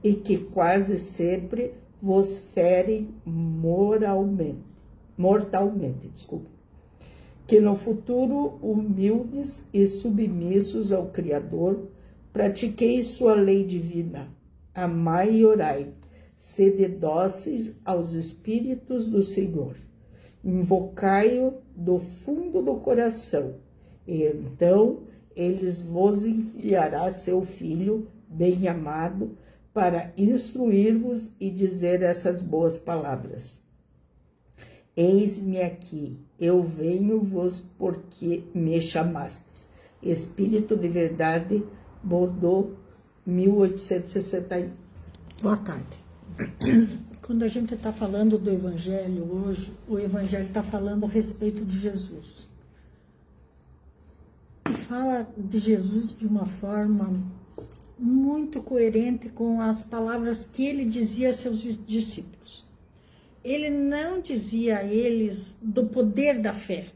e que quase sempre vos ferem mortalmente, desculpe. Que no futuro, humildes e submissos ao Criador, pratiqueis sua lei divina, amai e orai, sede dóceis aos Espíritos do Senhor, invocai-o do fundo do coração, e então eles vos enviará seu Filho bem amado para instruir-vos e dizer essas boas palavras. Eis-me aqui, eu venho-vos porque me chamastes. Espírito de Verdade, Bordeaux, 1861. Boa tarde. Quando a gente está falando do Evangelho hoje, o Evangelho está falando a respeito de Jesus. E fala de Jesus de uma forma muito coerente com as palavras que ele dizia a seus discípulos. Ele não dizia a eles do poder da fé,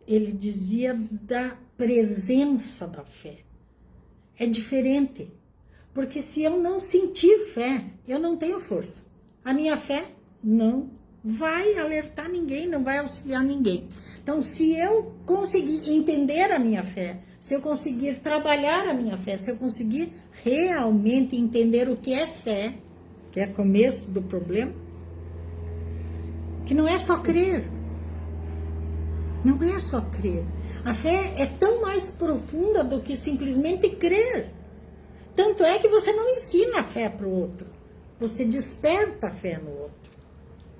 ele dizia da presença da fé. É diferente, porque se eu não sentir fé, eu não tenho força. A minha fé não vai alertar ninguém, não vai auxiliar ninguém. Então, se eu conseguir entender a minha fé, se eu conseguir trabalhar a minha fé, se eu conseguir realmente entender o que é fé, que é o começo do problema, que não é só crer. Não é só crer. A fé é tão mais profunda do que simplesmente crer. Tanto é que você não ensina a fé para o outro. Você desperta a fé no outro.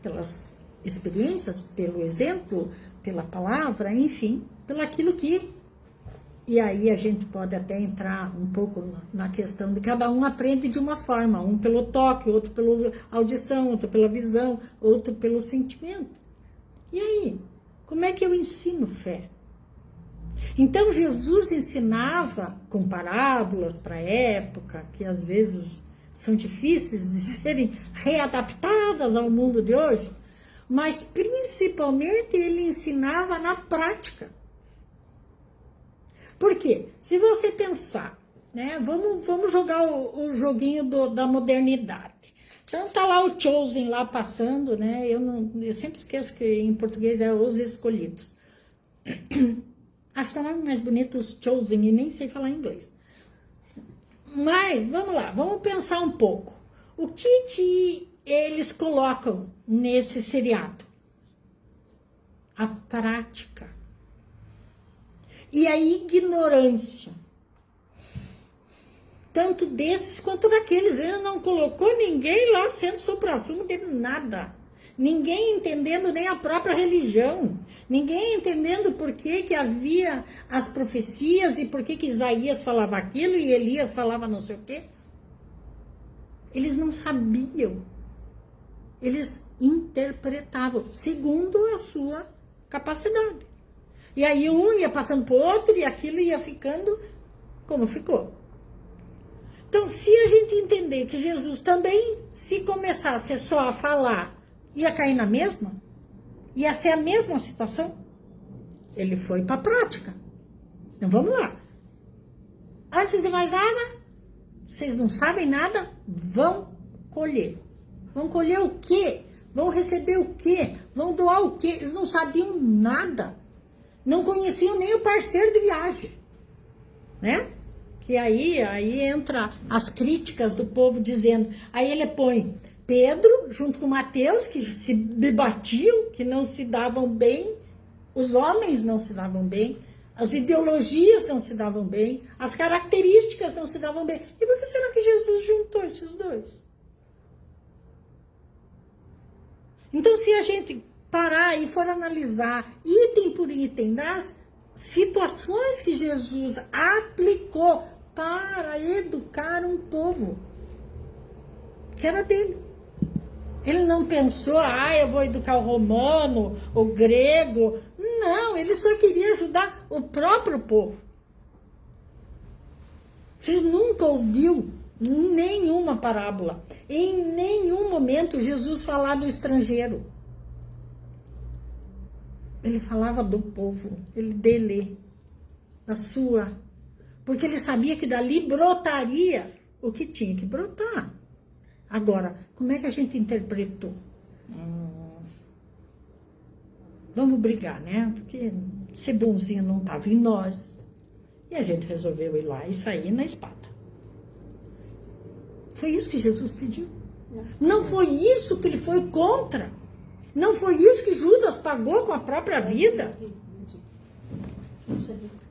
Pelas experiências, pelo exemplo, pela palavra, enfim, pelo aquilo que... E aí a gente pode até entrar um pouco na questão de cada um aprende de uma forma, um pelo toque, outro pela audição, outro pela visão, outro pelo sentimento. E aí, como é que eu ensino fé? Então Jesus ensinava com parábolas para a época, que às vezes são difíceis de serem readaptadas ao mundo de hoje, mas principalmente ele ensinava na prática. Por quê? Se você pensar, né, vamos jogar o joguinho da modernidade. Então tá lá o Chosen lá passando, né? Eu sempre esqueço que em português é Os Escolhidos. Acho que tá mais bonito os Chosen e nem sei falar inglês. Mas vamos lá, vamos pensar um pouco. O que eles colocam nesse seriado? A prática. E a ignorância, tanto desses quanto daqueles. Ele não colocou ninguém lá sendo supra-sumo de nada. Ninguém entendendo nem a própria religião. Ninguém entendendo por que havia as profecias e por que Isaías falava aquilo e Elias falava não sei o quê. Eles não sabiam. Eles interpretavam segundo a sua capacidade. E aí um ia passando para o outro e aquilo ia ficando como ficou. Então, se a gente entender que Jesus também, se começasse só a falar, ia cair na mesma, ia ser a mesma situação, ele foi para a prática. Então, vamos lá. Antes de mais nada, vocês não sabem nada, vão colher. Vão colher o quê? Vão receber o quê? Vão doar o quê? Eles não sabiam nada. Não conheciam nem o parceiro de viagem, né? Que aí entra as críticas do povo dizendo, aí ele põe Pedro junto com Mateus, que se debatiam, que não se davam bem, os homens não se davam bem, as ideologias não se davam bem, as características não se davam bem. E por que será que Jesus juntou esses dois? Então, se a gente parar e for analisar item por item das situações que Jesus aplicou para educar um povo, que era dele. Ele não pensou, eu vou educar o romano, o grego. Não, ele só queria ajudar o próprio povo. Você nunca ouviu nenhuma parábola, em nenhum momento Jesus falar do estrangeiro. Ele falava do povo, dele, da sua. Porque ele sabia que dali brotaria o que tinha que brotar. Agora, como é que a gente interpretou? Vamos brigar, né? Porque ser bonzinho não estava em nós. E a gente resolveu ir lá e sair na espada. Foi isso que Jesus pediu. Não foi isso que ele foi contra. Não foi isso que Judas pagou com a própria vida.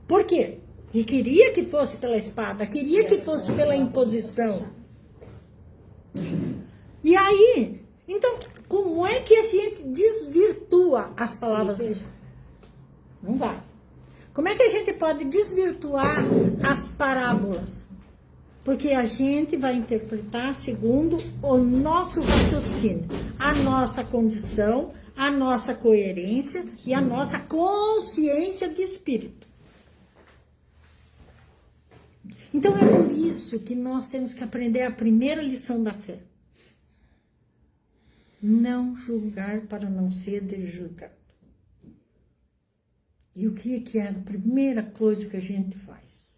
Por quê? Ele queria que fosse pela espada, queria que fosse pela imposição. E aí, então, como é que a gente desvirtua as palavras de Jesus? Não vai. Como é que a gente pode desvirtuar as parábolas? Porque a gente vai interpretar segundo o nosso raciocínio, a nossa condição, a nossa coerência e a nossa consciência de espírito. Então é por isso que nós temos que aprender a primeira lição da fé. Não julgar para não ser julgado. E o que é a primeira coisa que a gente faz?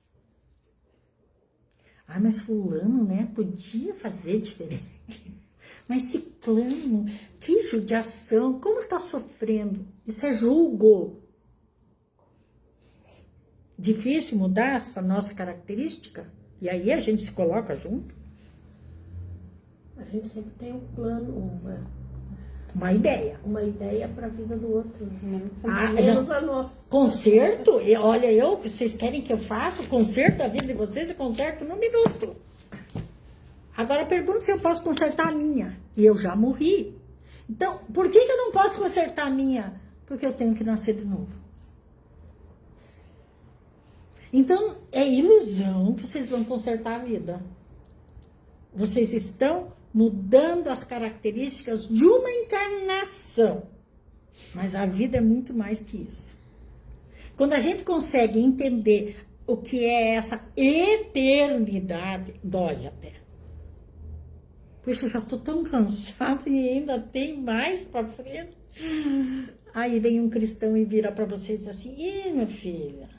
Ah, mas fulano, né, podia fazer diferente. Mas ciclano, que judiação, como está sofrendo? Isso é julgo. Difícil mudar essa nossa característica? E aí a gente se coloca junto? A gente sempre tem um plano, uma ideia. Uma ideia para a vida do outro, né? Menos a nossa. Conserto? E olha, vocês querem que eu faça? Conserto a vida de vocês e conserto num minuto. Agora pergunta se eu posso consertar a minha. E eu já morri. Então, por que eu não posso consertar a minha? Porque eu tenho que nascer de novo. Então, é ilusão que vocês vão consertar a vida. Vocês estão mudando as características de uma encarnação. Mas a vida é muito mais que isso. Quando a gente consegue entender o que é essa eternidade, dói até. Puxa, eu já estou tão cansada e ainda tem mais para frente. Aí vem um cristão e vira para vocês e diz assim: minha filha,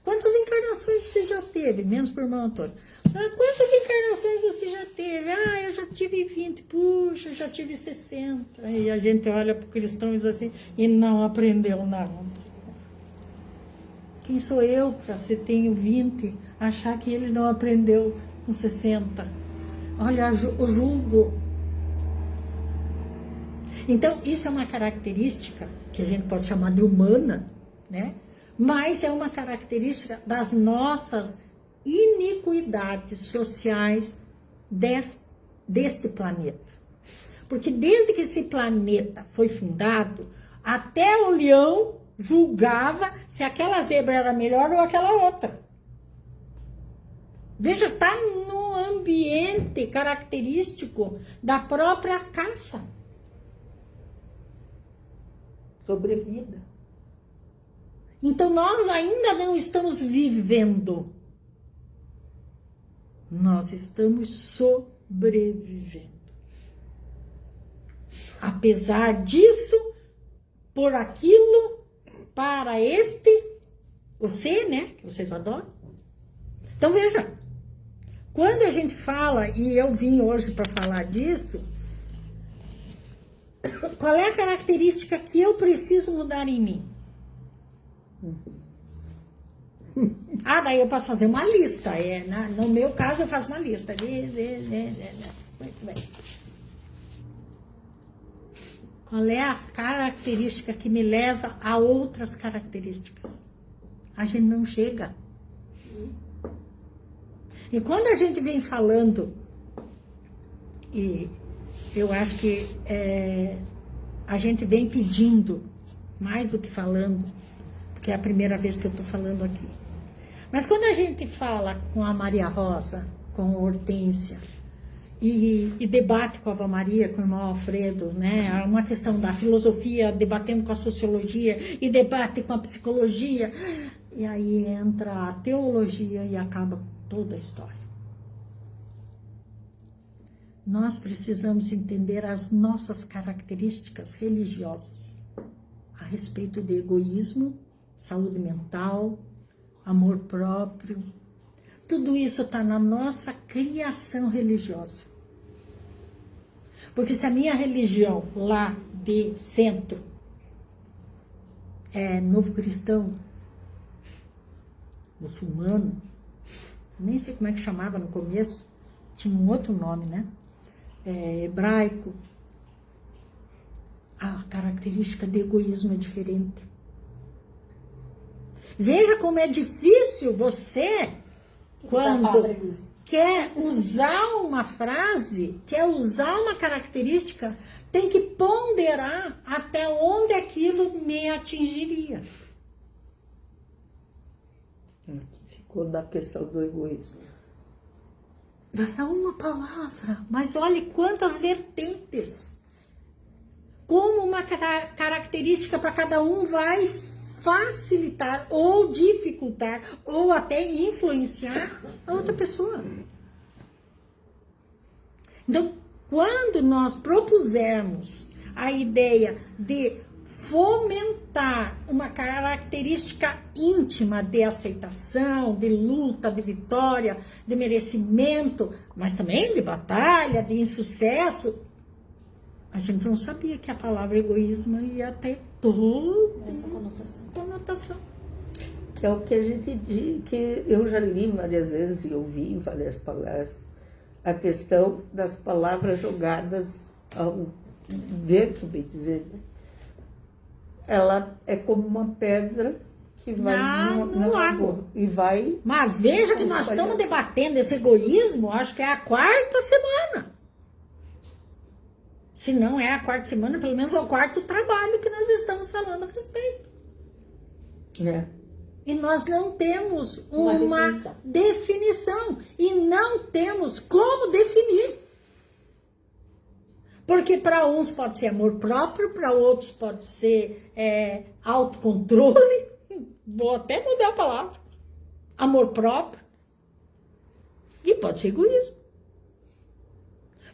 quantas encarnações você já teve? Menos por irmão Antônio. Quantas encarnações você já teve? Eu já tive 20. Puxa, eu já tive 60. E a gente olha para o cristão e diz assim: e não aprendeu nada. Quem sou eu para se tenho 20, achar que ele não aprendeu com 60? Olha, o julgo. Então, isso é uma característica que a gente pode chamar de humana, né? Mas é uma característica das nossas iniquidades sociais deste planeta. Porque desde que esse planeta foi fundado, até o leão julgava se aquela zebra era melhor ou aquela outra. Veja, está no ambiente característico da própria caça. Sobrevida. Então, nós ainda não estamos vivendo. Nós estamos sobrevivendo. Apesar disso, por aquilo, para você, né? Que vocês adoram. Então, veja. Quando a gente fala, e eu vim hoje para falar disso, qual é a característica que eu preciso mudar em mim? Daí eu posso fazer uma lista. No meu caso, eu faço uma lista. Muito bem. Qual é a característica que me leva a outras características? A gente não chega. E quando a gente vem falando, e eu acho que a gente vem pedindo, mais do que falando, porque é a primeira vez que eu estou falando aqui. Mas quando a gente fala com a Maria Rosa, com a Hortência, e debate com a Ava Maria, com o irmão Alfredo, né? Uma questão da filosofia, debatendo com a sociologia, e debate com a psicologia, e aí entra a teologia e acaba com toda a história. Nós precisamos entender as nossas características religiosas a respeito de egoísmo, saúde mental, amor próprio. Tudo isso está na nossa criação religiosa. Porque se a minha religião lá de centro é novo cristão, muçulmano, nem sei como é que chamava no começo, tinha um outro nome, né? Hebraico. A característica de egoísmo é diferente. Veja como é difícil você, quando quer usar uma frase, quer usar uma característica, tem que ponderar até onde aquilo me atingiria. Ficou da questão do egoísmo. É uma palavra, mas olhe quantas vertentes. Como uma característica para cada um vai facilitar ou dificultar ou até influenciar a outra pessoa. Então, quando nós propusermos a ideia de fomentar uma característica íntima de aceitação, de luta, de vitória, de merecimento, mas também de batalha, de insucesso, a gente não sabia que a palavra egoísmo ia ter toda essa conotação. Que é o que a gente diz, que eu já li várias vezes e ouvi em várias palestras, a questão das palavras jogadas ao vento, bem dizer. Ela é como uma pedra que vai no lago e vai... Mas veja que nós estamos debatendo esse egoísmo, acho que é a 4ª semana. Se não é a 4ª semana, pelo menos é o 4º trabalho que nós estamos falando a respeito. E nós não temos uma definição. E não temos como definir. Porque para uns pode ser amor próprio, para outros pode ser autocontrole. Vou até mudar a palavra. Amor próprio. E pode ser egoísmo.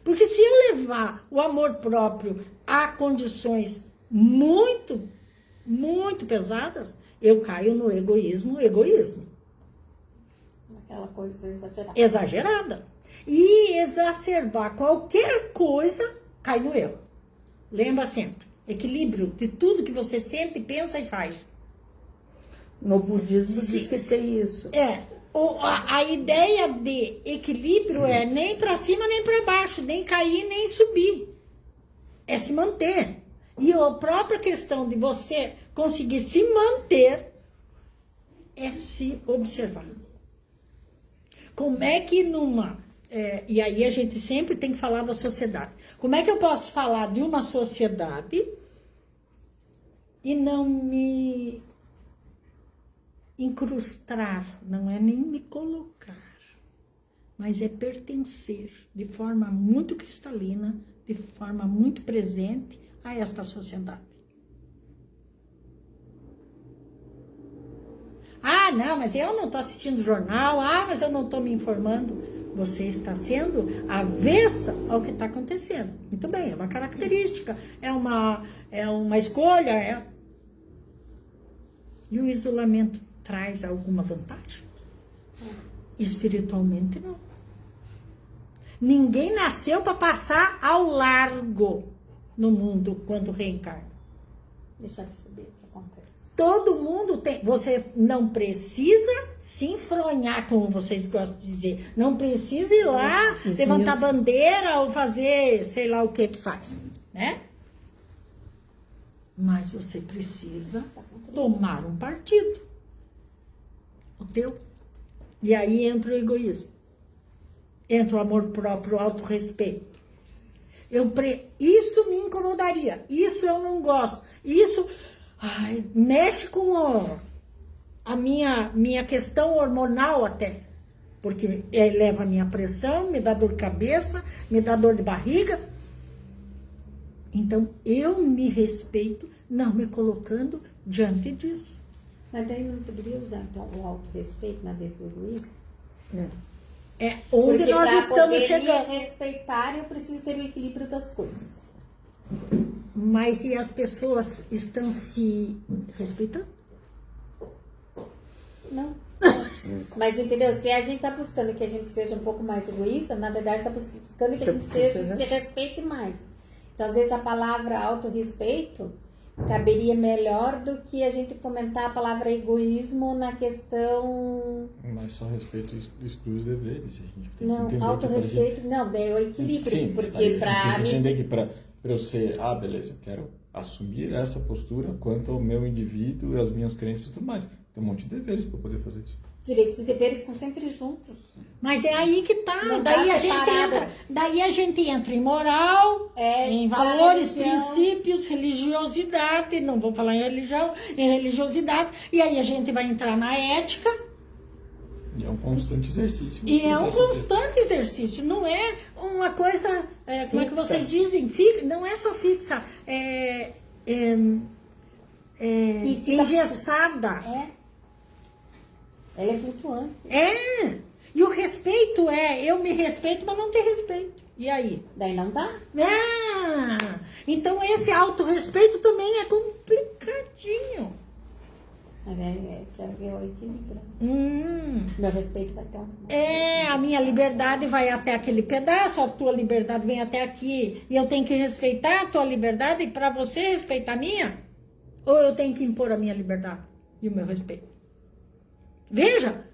Porque se eu levar o amor próprio a condições muito, muito pesadas, eu caio no egoísmo. Aquela coisa exagerada. Exagerada. E exacerbar qualquer coisa, cai no erro. Lembra sempre, equilíbrio de tudo que você sente, pensa e faz. No budismo diz que tem isso. A ideia de equilíbrio é nem para cima nem para baixo, nem cair nem subir. É se manter. E a própria questão de você conseguir se manter é se observar. Como é que e aí a gente sempre tem que falar da sociedade. Como é que eu posso falar de uma sociedade e não me incrustar, não é nem me colocar, mas é pertencer de forma muito cristalina, de forma muito presente a esta sociedade. Ah, não, mas eu não estou assistindo jornal, mas eu não estou me informando. Você está sendo avessa ao que está acontecendo. Muito bem, é uma característica, é uma escolha. E o isolamento traz alguma vantagem? Espiritualmente, não. Ninguém nasceu para passar ao largo no mundo quando reencarna. Deixar de saber o que acontece. Todo mundo tem. Você não precisa se enfronhar, como vocês gostam de dizer. Não precisa ir lá, levantar bandeira ou fazer sei lá o que faz, né? Mas você precisa tomar um partido. O teu. E aí entra o egoísmo. Entra o amor próprio, o autorrespeito. Isso me incomodaria. Isso eu não gosto. Isso mexe com a minha questão hormonal até. Porque eleva a minha pressão, me dá dor de cabeça, me dá dor de barriga. Então, eu me respeito, não me colocando diante disso. Mas daí não poderia usar, então, o autorrespeito na vez do egoísmo? Onde porque nós estamos chegando. Para respeitar, eu preciso ter o equilíbrio das coisas. Mas e as pessoas estão se respeitando? Não. Mas entendeu? Se a gente está buscando que a gente seja um pouco mais egoísta, na verdade está buscando que a gente se respeite mais. Então, às vezes, a palavra autorrespeito caberia melhor do que a gente fomentar a palavra egoísmo na questão... Mas só respeito exclui os deveres. A gente tem que Não, entender autorrespeito, que não, daí é o equilíbrio. Sim, porque para para mim... entender que para eu ser, beleza, eu quero assumir essa postura quanto ao meu indivíduo e as minhas crenças e tudo mais. Tem um monte de deveres para poder fazer isso. Direitos e deveres estão sempre juntos. Mas é aí que tá. Não Daí, tá a gente separado. entra, daí a gente entra em moral, em da valores, religião. princípios, religiosidade, não vou falar em religião, em religiosidade, e aí a gente vai entrar na ética, E é um constante exercício. e é um processo constante exercício, não é uma coisa, como é que Fixa. vocês dizem, não é só fixa, Que fica- engessada. Ela é flutuante. E o respeito eu me respeito, mas não ter respeito. E aí? Daí não dá. Então esse autorrespeito também é complicadinho. Mas é o equilíbrio. Hum. Meu respeito vai ter um... A minha liberdade vai até aquele pedaço, a tua liberdade vem até aqui. E eu tenho que respeitar a tua liberdade para você respeitar a minha? Ou eu tenho que impor a minha liberdade e o meu respeito? Veja.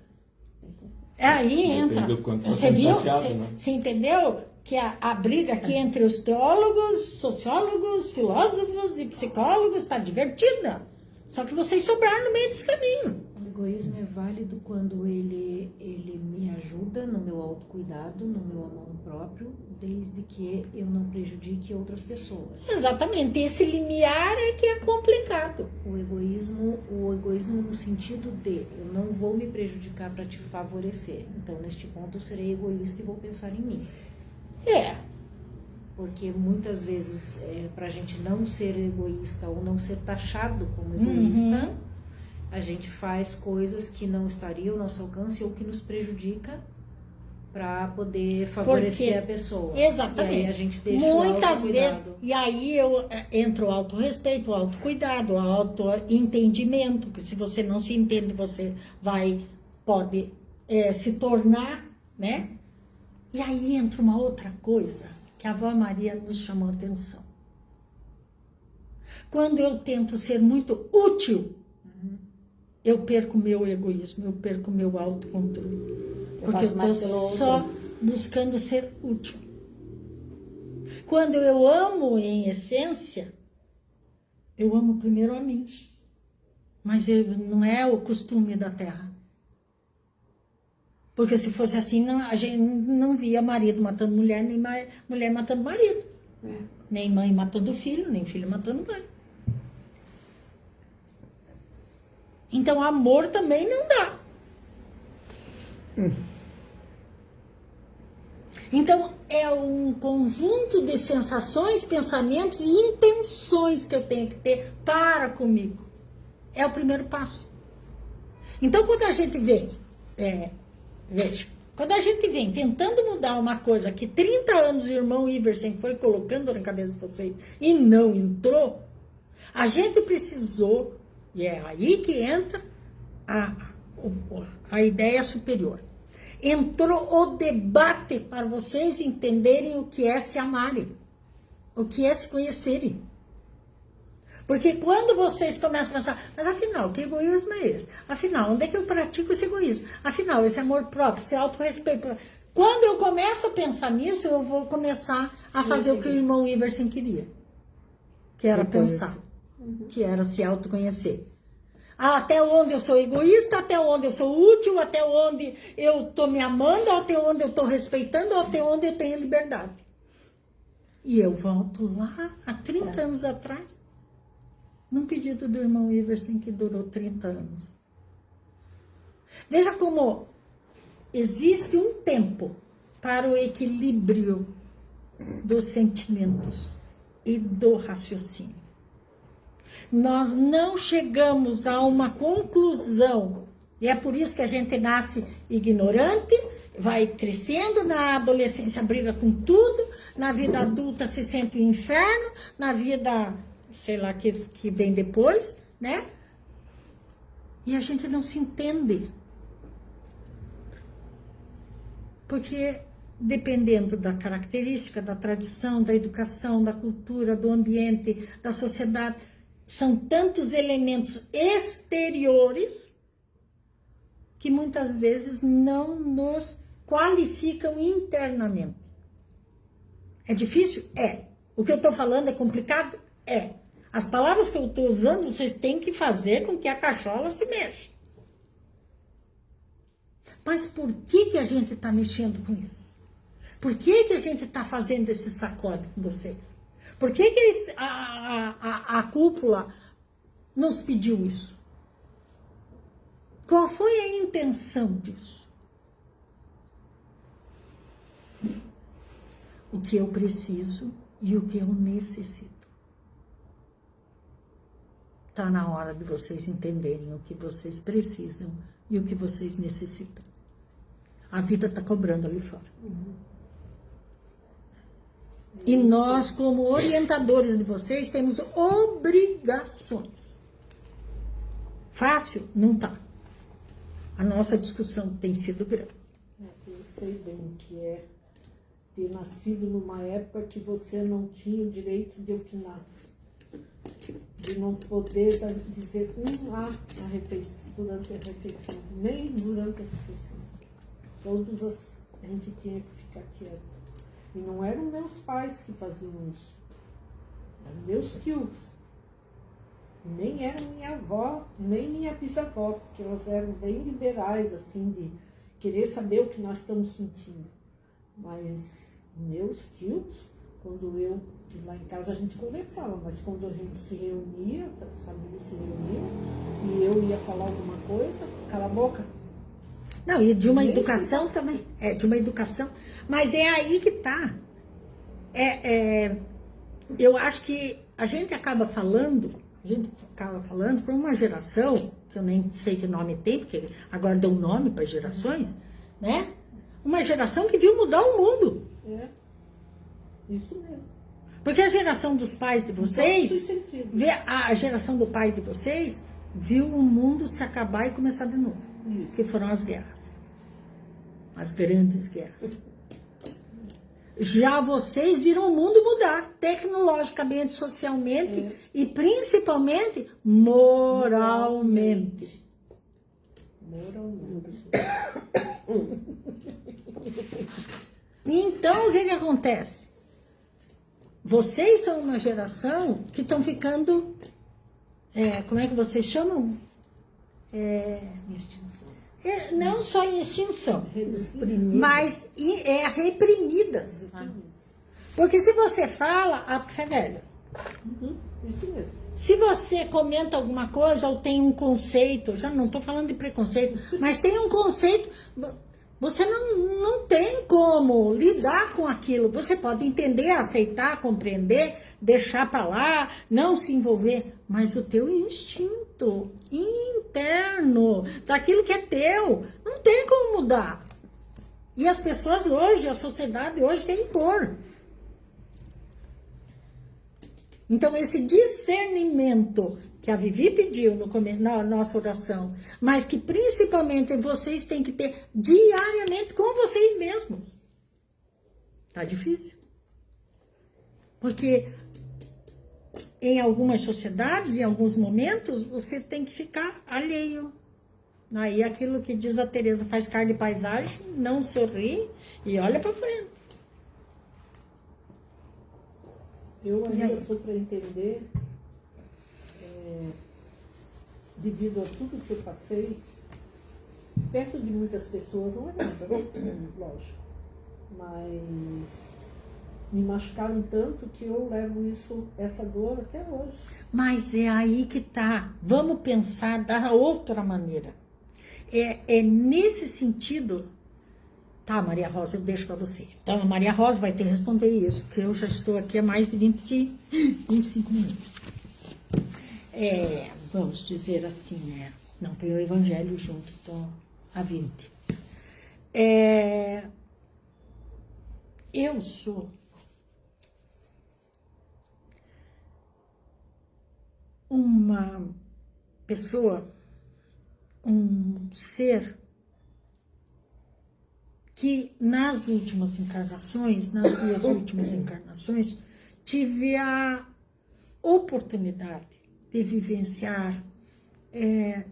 Aí Depende entra. do quanto Você você viu? desafiado, né? Você entendeu? Que a briga aqui entre os teólogos, sociólogos, filósofos e psicólogos está divertida. Só que vocês sobraram no meio desse caminho. O egoísmo é válido quando ele me ajuda no meu autocuidado, no meu amor próprio, desde que eu não prejudique outras pessoas. Exatamente. Esse limiar é que é complicado. O egoísmo no sentido de eu não vou me prejudicar para te favorecer. Então, neste ponto, eu serei egoísta e vou pensar em mim. Porque muitas vezes, para a gente não ser egoísta ou não ser taxado como egoísta, a gente faz coisas que não estariam ao nosso alcance ou que nos prejudica para poder favorecer a pessoa. Exatamente. E aí a gente deixa muitas o vezes, autocuidado. e aí entra o autorrespeito, o autocuidado, o autoentendimento, que se você não se entende, você pode se tornar, né? E aí entra uma outra coisa que a avó Maria nos chamou a atenção. Quando eu tento ser muito útil, eu perco meu egoísmo, eu perco meu autocontrole. Porque eu estou só buscando ser útil. Quando eu amo em essência, eu amo primeiro a mim. Mas não é o costume da terra. Porque se fosse assim, a gente não via marido matando mulher, nem mulher matando marido. Nem mãe matando filho, nem filho matando mãe. Então, amor também não dá. Então, é um conjunto de sensações, pensamentos e intenções que eu tenho que ter para comigo. É o primeiro passo. Então, quando a gente vem... Veja, quando a gente vem tentando mudar uma coisa que 30 anos o irmão Iversen foi colocando na cabeça de vocês e não entrou, a gente precisou, e é aí que entra a ideia superior. Entrou o debate para vocês entenderem o que é se amarem, o que é se conhecerem. Porque quando vocês começam a pensar, mas afinal, que egoísmo é esse? Afinal, onde é que eu pratico esse egoísmo? Afinal, esse amor próprio, esse autorrespeito. Quando eu começo a pensar nisso, eu vou começar a fazer o que o irmão Iversen queria. Que era pensar. Que era se autoconhecer. Até onde eu sou egoísta, até onde eu sou útil, até onde eu estou me amando, até onde eu estou respeitando, até onde eu tenho liberdade. E eu volto lá, há 30 anos atrás, num pedido do irmão Iversen que durou 30 anos. Veja como existe um tempo para o equilíbrio dos sentimentos e do raciocínio. Nós não chegamos a uma conclusão, e é por isso que a gente nasce ignorante, vai crescendo, na adolescência briga com tudo, na vida adulta se sente um inferno, na vida... sei lá, que vem depois, né? E a gente não se entende. Porque dependendo da característica, da tradição, da educação, da cultura, do ambiente, da sociedade. São tantos elementos exteriores que muitas vezes não nos qualificam internamente. É difícil? É. O que eu estou falando é complicado? É. As palavras que eu estou usando, vocês têm que fazer com que a cachola se mexa. Mas por que a gente está mexendo com isso? Por que a gente está fazendo esse sacode com vocês? Por que a cúpula nos pediu isso? Qual foi a intenção disso? O que eu preciso e o que eu necessito. Está na hora de vocês entenderem o que vocês precisam e o que vocês necessitam. A vida está cobrando ali fora. E nós, como orientadores de vocês, temos obrigações. Fácil? Não está. A nossa discussão tem sido grande. Eu sei bem o que é ter nascido numa época que você não tinha o direito de opinar. De não poder dizer na refeição, durante a refeição, nem durante a refeição. A gente tinha que ficar quieto. E não eram meus pais que faziam isso. Eram meus tios. Nem era minha avó, nem minha bisavó, porque elas eram bem liberais, assim, de querer saber o que nós estamos sentindo. Mas meus tios, lá em casa a gente conversava, mas quando a gente se reunia, as famílias se reuniam, e eu ia falar alguma coisa, cala a boca. Não, e de uma educação também. É, de uma educação. Mas é aí que tá. Eu acho que a gente acaba falando por uma geração, que eu nem sei que nome tem, porque agora deu um nome para gerações, né? Uma geração que viu mudar o mundo. É, isso mesmo. Porque a geração dos pais de vocês, a geração do pai de vocês, viu o mundo se acabar e começar de novo. Isso. Que foram as guerras. As grandes guerras. Já vocês viram o mundo mudar, tecnologicamente, socialmente e principalmente moralmente. Então, o que acontece? Vocês são uma geração que estão ficando, como é que vocês chamam? Em extinção. Não só em extinção, mas reprimidas. Porque se você fala, você é velho. Isso mesmo. Se você comenta alguma coisa ou tem um conceito, já não estou falando de preconceito, mas tem um conceito, você não tem como lidar com aquilo. Você pode entender, aceitar, compreender, deixar para lá, não se envolver, mas o teu instinto interno, daquilo que é teu, não tem como mudar. E as pessoas hoje, a sociedade hoje quer impor. Então, esse discernimento que a Vivi pediu na nossa oração, mas que principalmente vocês têm que ter diariamente com vocês mesmos. Tá difícil. Porque em algumas sociedades, em alguns momentos, você tem que ficar alheio. Aí aquilo que diz a Teresa, faz cara de paisagem, não sorri e olha para frente. Eu ainda estou para entender, devido a tudo que eu passei, perto de muitas pessoas não é nada, lógico, mas me machucaram tanto que eu levo essa dor até hoje. Mas é aí que tá. Vamos pensar da outra maneira. É nesse sentido. Tá, Maria Rosa, eu deixo para você. Então, a Maria Rosa vai ter que responder isso, porque eu já estou aqui há mais de 25 minutos. Vamos dizer assim, né? Não tem o evangelho junto, então, há 20. Eu sou uma pessoa, um ser que nas últimas encarnações, nas 2 últimas encarnações, tive a oportunidade de vivenciar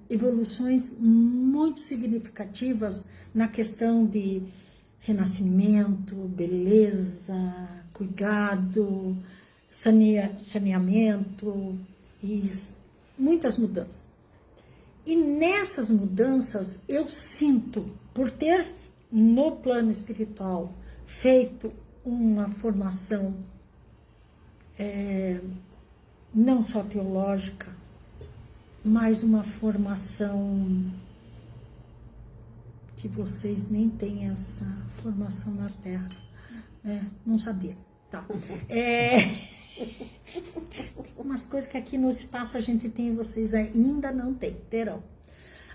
evoluções muito significativas na questão de renascimento, beleza, cuidado, saneamento e muitas mudanças. E nessas mudanças eu sinto, por ter no plano espiritual feito uma formação não só teológica, mas uma formação que vocês nem têm essa formação na Terra. Não sabia. Tá. Umas coisas que aqui no espaço a gente tem e vocês ainda não têm, terão.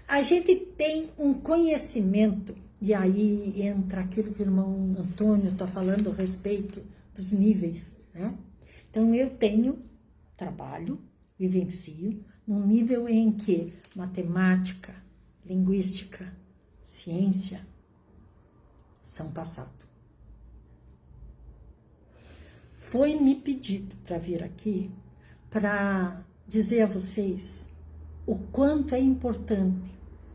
A gente tem um conhecimento, e aí entra aquilo que o irmão Antônio está falando a respeito dos níveis, né? Então eu trabalho, vivencio, num nível em que matemática, linguística, ciência são passado. Foi me pedido para vir aqui para dizer a vocês o quanto é importante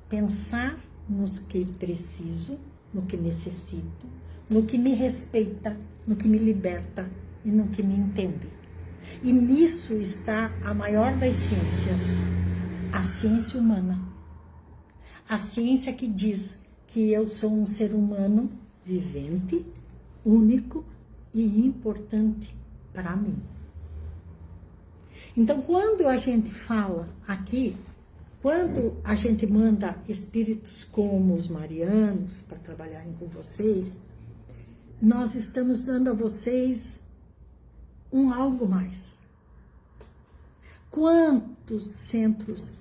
pensar nos que preciso, no que necessito, no que me respeita, no que me liberta e no que me entende. E nisso está a maior das ciências, a ciência humana. A ciência que diz que eu sou um ser humano vivente, único e importante para mim. Então, quando a gente fala aqui, quando a gente manda espíritos como os marianos para trabalharem com vocês, nós estamos dando a vocês um algo mais. Quantos centros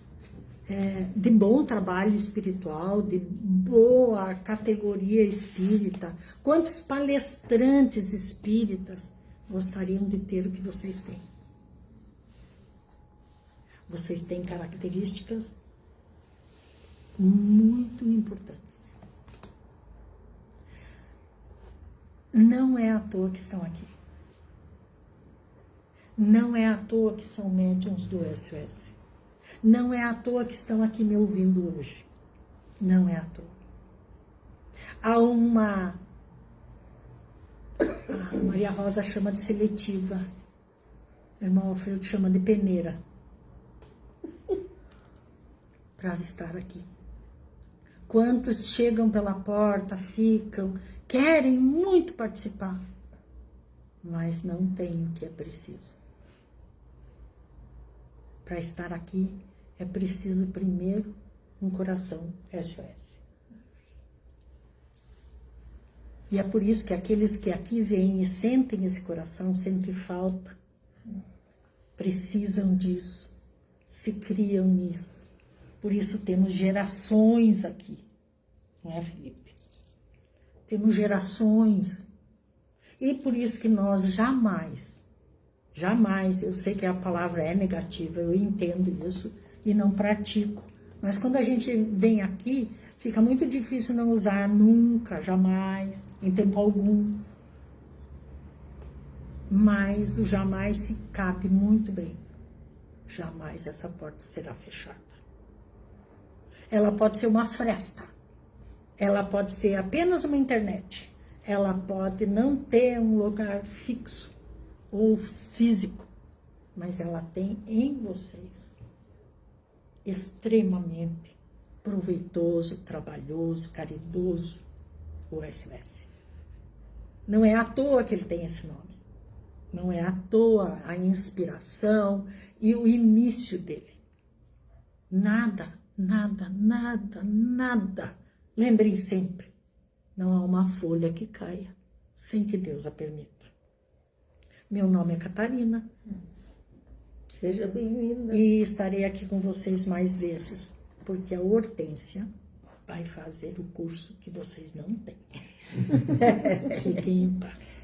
de bom trabalho espiritual, de boa categoria espírita, quantos palestrantes espíritas gostariam de ter o que vocês têm? Vocês têm características muito importantes. Não é à toa que estão aqui. Não é à toa que são médiuns do SOS. Não é à toa que estão aqui me ouvindo hoje. Não é à toa. Há a Maria Rosa chama de seletiva. O irmão Alfredo chama de peneira. Para estar aqui. Quantos chegam pela porta, ficam, querem muito participar, mas não têm o que é preciso. Para estar aqui, é preciso primeiro um coração SOS. E é por isso que aqueles que aqui vêm e sentem esse coração, sentem falta, precisam disso, se criam nisso. Por isso temos gerações aqui, não é, Felipe? Temos gerações. E por isso que nós jamais, eu sei que a palavra é negativa, eu entendo isso e não pratico. Mas quando a gente vem aqui, fica muito difícil não usar nunca, jamais, em tempo algum. Mas o jamais se cabe muito bem. Jamais essa porta será fechada. Ela pode ser uma fresta, ela pode ser apenas uma internet, ela pode não ter um lugar fixo ou físico, mas ela tem em vocês extremamente proveitoso, trabalhoso, caridoso o SOS. Não é à toa que ele tem esse nome, não é à toa a inspiração e o início dele. Nada. Lembrem sempre, não há uma folha que caia sem que Deus a permita. Meu nome é Catarina. Seja bem-vinda. E estarei aqui com vocês mais vezes, porque a Hortência vai fazer o curso que vocês não têm. Fiquem em paz.